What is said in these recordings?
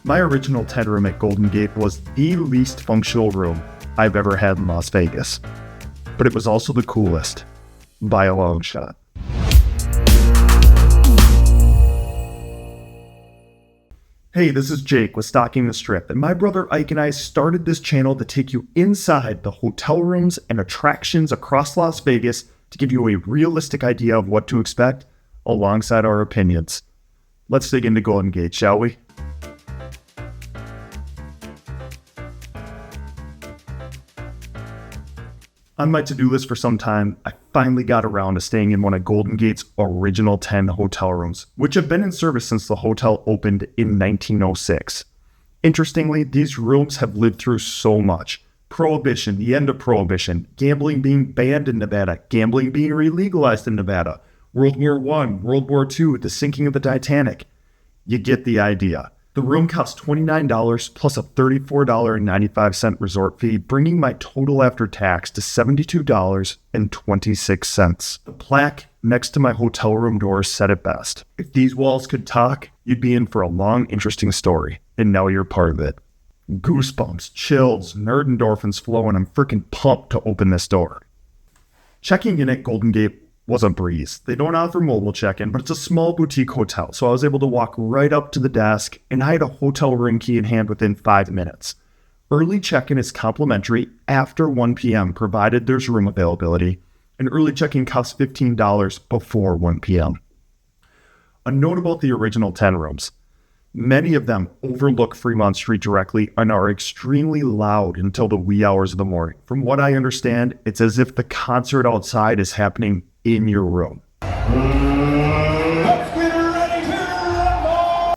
My original 10 room at Golden Gate was the least functional room I've ever had in Las Vegas, but it was also the coolest by a long shot. Hey, this is Jake with Stalking the Strip, and my brother Ike and I started this channel to take you inside the hotel rooms and attractions across Las Vegas to give you a realistic idea of what to expect alongside our opinions. Let's dig into Golden Gate, shall we? On my to-do list for some time, I finally got around to staying in one of Golden Gate's original 10 hotel rooms, which have been in service since the hotel opened in 1906. Interestingly, these rooms have lived through so much. Prohibition, the end of Prohibition, gambling being banned in Nevada, gambling being re-legalized in Nevada, World War I, World War II, the sinking of the Titanic. You get the idea. The room costs $29 plus a $34.95 resort fee, bringing my total after tax to $72.26. The plaque next to my hotel room door said it best. If these walls could talk, you'd be in for a long, interesting story, and now you're part of it. Goosebumps, chills, nerd endorphins flow, and I'm freaking pumped to open this door. Checking in at Golden Gate was a breeze. They don't offer mobile check-in, but it's a small boutique hotel, so I was able to walk right up to the desk, and I had a hotel room key in hand within 5 minutes. Early check-in is complimentary after 1 p.m., provided there's room availability, and early check-in costs $15 before 1 p.m. A note about the original 10 rooms. Many of them overlook Fremont Street directly and are extremely loud until the wee hours of the morning. From what I understand, it's as if the concert outside is happening in your room. Let's get ready to rumble!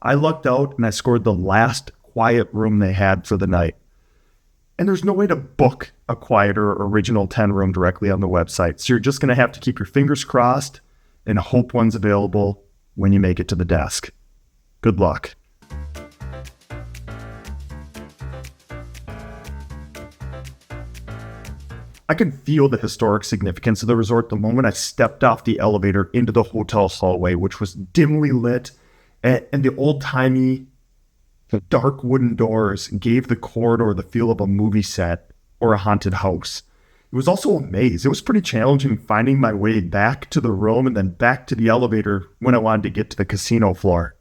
I lucked out and I scored the last quiet room they had for the night. And there's no way to book a quieter original 10 room directly on the website, so you're just going to have to keep your fingers crossed and hope one's available when you make it to the desk. Good luck. I could feel the historic significance of the resort the moment I stepped off the elevator into the hotel hallway, which was dimly lit, and the old-timey, dark wooden doors gave the corridor the feel of a movie set or a haunted house. It was also a maze. It was pretty challenging finding my way back to the room and then back to the elevator when I wanted to get to the casino floor.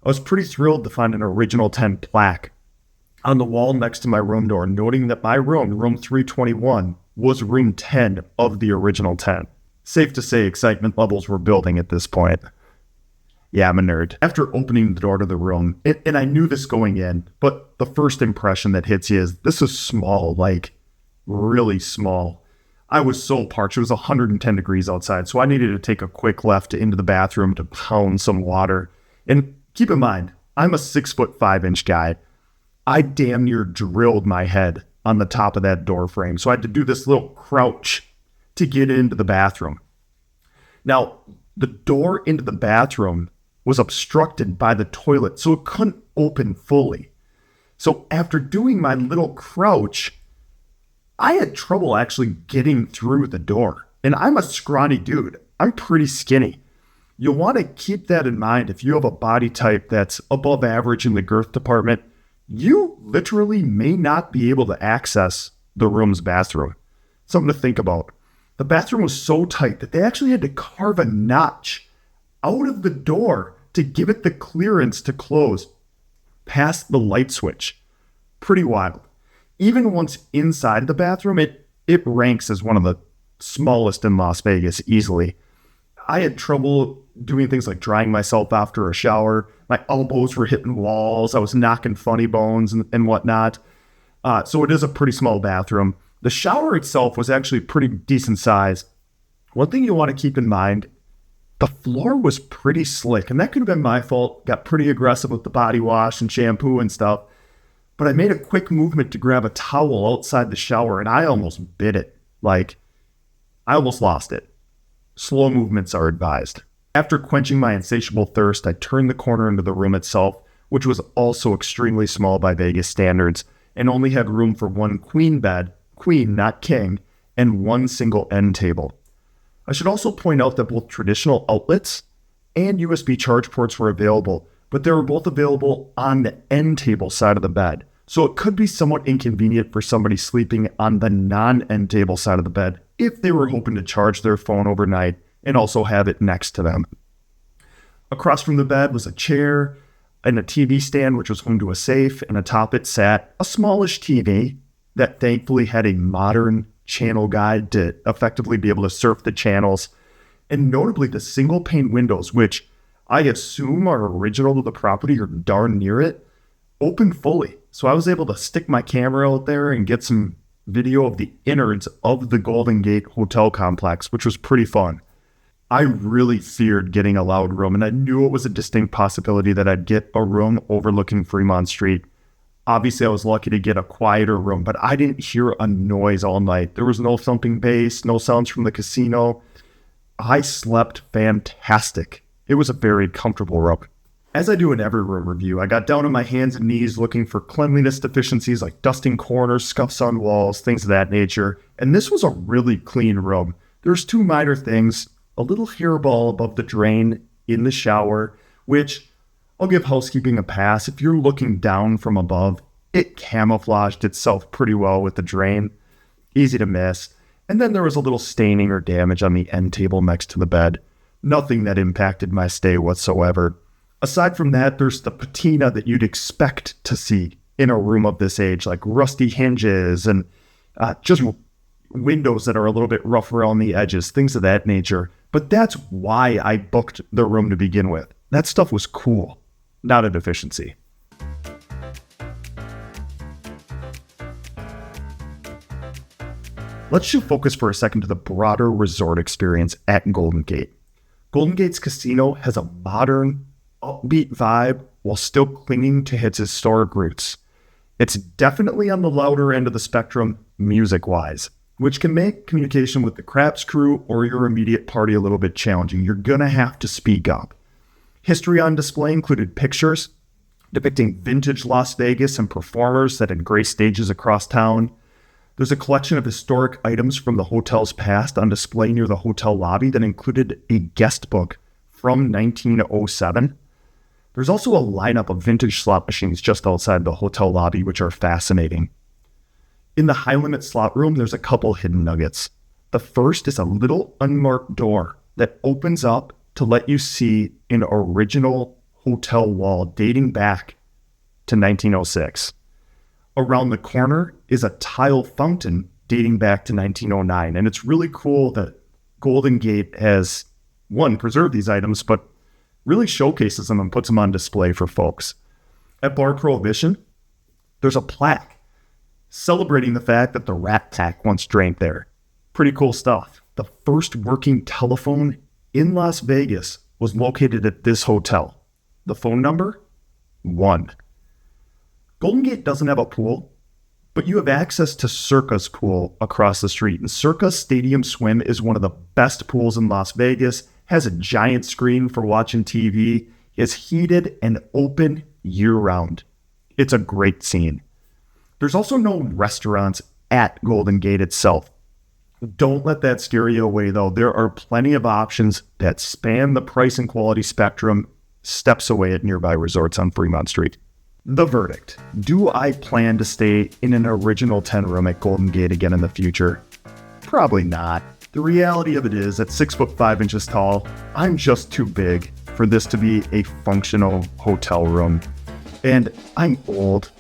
I was pretty thrilled to find an original 10 plaque on the wall next to my room door, noting that my room 321, was room 10 of the original 10. Safe to say excitement levels were building at this point. Yeah, I'm a nerd. After opening the door to the room, and I knew this going in, but the first impression that hits you is this is small, like really small. I was so parched. It was 110 degrees outside, so I needed to take a quick left into the bathroom to pound some water. And keep in mind, I'm a 6'5" guy. I damn near drilled my head on the top of that door frame, so I had to do this little crouch to get into the bathroom. Now, the door into the bathroom was obstructed by the toilet, so it couldn't open fully. So after doing my little crouch, I had trouble actually getting through the door. And I'm a scrawny dude. I'm pretty skinny. You'll want to keep that in mind if you have a body type that's above average in the girth department. You literally may not be able to access the room's bathroom. Something to think about. The bathroom was so tight that they actually had to carve a notch out of the door to give it the clearance to close past the light switch. Pretty wild. Even once inside the bathroom, it ranks as one of the smallest in Las Vegas easily. I had trouble doing things like drying myself after a shower. My elbows were hitting walls. I was knocking funny bones and whatnot. So it is a pretty small bathroom. The shower itself was actually pretty decent size. One thing you want to keep in mind, the floor was pretty slick, and that could have been my fault. Got pretty aggressive with the body wash and shampoo and stuff. But I made a quick movement to grab a towel outside the shower, and I almost bit it. I almost lost it. Slow movements are advised. After quenching my insatiable thirst, I turned the corner into the room itself, which was also extremely small by Vegas standards, and only had room for one queen bed, queen, not king, and one single end table. I should also point out that both traditional outlets and USB charge ports were available, but they were both available on the end table side of the bed. So it could be somewhat inconvenient for somebody sleeping on the non-end table side of the bed if they were hoping to charge their phone overnight and also have it next to them. Across from the bed was a chair and a TV stand, which was home to a safe, and atop it sat a smallish TV that thankfully had a modern channel guide to effectively be able to surf the channels. And notably, the single pane windows, which I assume are original to the property or darn near it, opened fully. So I was able to stick my camera out there and get some video of the innards of the Golden Gate Hotel complex, which was pretty fun. I really feared getting a loud room, and I knew it was a distinct possibility that I'd get a room overlooking Fremont Street. Obviously, I was lucky to get a quieter room, but I didn't hear a noise all night. There was no thumping bass, no sounds from the casino. I slept fantastic. It was a very comfortable room. As I do in every room review, I got down on my hands and knees looking for cleanliness deficiencies like dusting corners, scuffs on walls, things of that nature. And this was a really clean room. There's two minor things: a little hairball above the drain in the shower, which I'll give housekeeping a pass. If you're looking down from above, it camouflaged itself pretty well with the drain. Easy to miss. And then there was a little staining or damage on the end table next to the bed. Nothing that impacted my stay whatsoever. Aside from that, there's the patina that you'd expect to see in a room of this age, like rusty hinges and just windows that are a little bit rough around the edges, things of that nature. But that's why I booked the room to begin with. That stuff was cool, not a deficiency. Let's shift focus for a second to the broader resort experience at Golden Gate. Golden Gate's casino has a modern, upbeat vibe while still clinging to its historic roots. It's definitely on the louder end of the spectrum music-wise, which can make communication with the craps crew or your immediate party a little bit challenging. You're gonna have to speak up. History on display included pictures depicting vintage Las Vegas and performers that had graced stages across town. There's a collection of historic items from the hotel's past on display near the hotel lobby that included a guest book from 1907. There's also a lineup of vintage slot machines just outside the hotel lobby, which are fascinating. In the high-limit slot room, there's a couple hidden nuggets. The first is a little unmarked door that opens up to let you see an original hotel wall dating back to 1906. Around the corner is a tile fountain dating back to 1909. And it's really cool that Golden Gate has, one, preserved these items, but really showcases them and puts them on display for folks. At Bar Prohibition, there's a plaque celebrating the fact that the Rat Pack once drank there. Pretty cool stuff. The first working telephone in Las Vegas was located at this hotel. The phone number? 1. Golden Gate doesn't have a pool, but you have access to Circa's pool across the street. And Circa's Stadium Swim is one of the best pools in Las Vegas, has a giant screen for watching TV, is heated and open year-round. It's a great scene. There's also no restaurants at Golden Gate itself. Don't let that scare you away, though. There are plenty of options that span the price and quality spectrum, steps away at nearby resorts on Fremont Street. The verdict. Do I plan to stay in an original 10 room at Golden Gate again in the future? Probably not. The reality of it is, at 6'5" tall, I'm just too big for this to be a functional hotel room. And I'm old.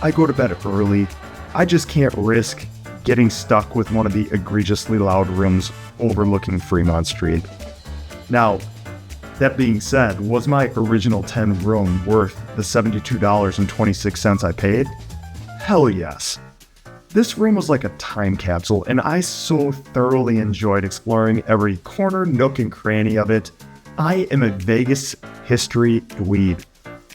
I go to bed early. I just can't risk getting stuck with one of the egregiously loud rooms overlooking Fremont Street. Now, that being said, was my original 10 room worth the $72.26 I paid? Hell yes. This room was like a time capsule, and I so thoroughly enjoyed exploring every corner, nook, and cranny of it. I am a Vegas history dweeb,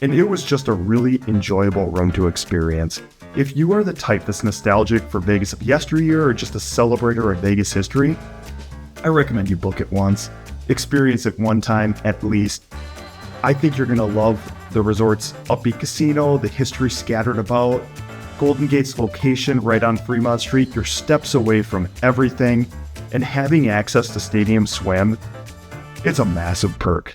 and it was just a really enjoyable room to experience. If you are the type that's nostalgic for Vegas of yesteryear or just a celebrator of Vegas history, I recommend you book it once. Experience it one time at least. I think you're going to love the resort's upbeat casino, the history scattered about, Golden Gate's location right on Fremont Street, your steps away from everything, and having access to Stadium Swim. It's a massive perk.